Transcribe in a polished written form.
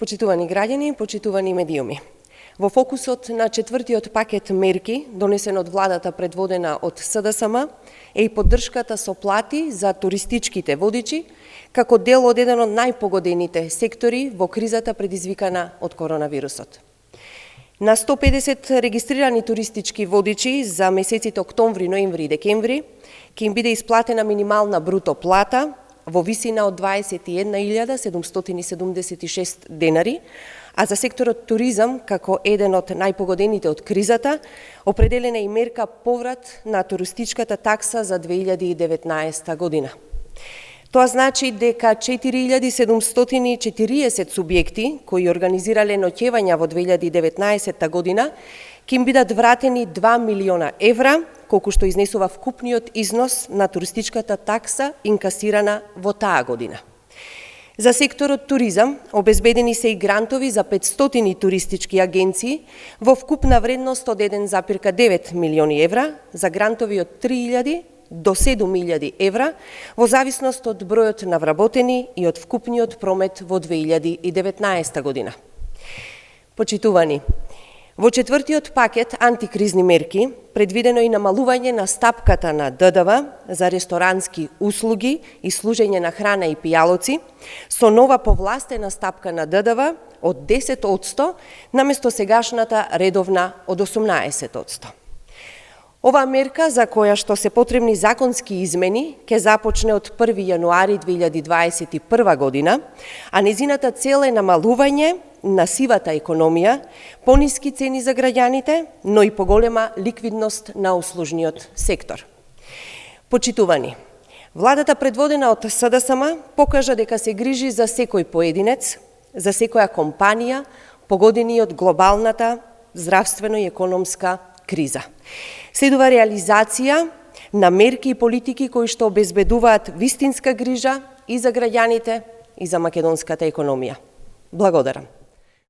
Почитувани граѓани, почитувани медиуми. Во фокусот на четвртиот пакет мерки, донесен од владата предводена од СДСМ, е и поддршката со плати за туристичките водичи, како дел од еден од најпогодените сектори во кризата предизвикана од коронавирусот. На 150 регистрирани туристички водичи за месеците октомври, ноември и декември ќе им биде исплатена минимална бруто плата во висина од 21.776 денари, а за секторот туризам, како еден од најпогодените од кризата, определена и мерка поврат на туристичката такса за 2019 година. Тоа значи дека 4740 субјекти кои организирале ноќевања во 2019 година ќе им бидат вратени 2 милиона евра, колку што изнесува вкупниот износ на туристичката такса инкасирана во таа година. За секторот туризам обезбедени се и грантови за 500 туристички агенции во вкупна вредност од 1,9 милиони евра, за грантови од 3.000 до 7.000 евра, во зависност од бројот на вработени и од вкупниот промет во 2019 година. Почитувани, во четвртиот пакет антикризни мерки предвидено и намалување на стапката на ДДВ за ресторански услуги и служење на храна и пијалоци со нова повластена стапка на ДДВ од 10% наместо сегашната редовна од 18%. Оваа мерка, за која што се потребни законски измени, ќе започне од 1 јануари 2021 година, а незината цел е намалување на сивата економија, пониски цени за граѓаните, но и поголема ликвидност на услужниот сектор. Почитувани, владата предводена од СДСМ покажа дека се грижи за секој поединец, за секоја компанија, погодени од глобалната здравствено и економска криза. Следува реализација на мерки и политики кои што обезбедуваат вистинска грижа и за граѓаните и за македонската економија. Благодарам.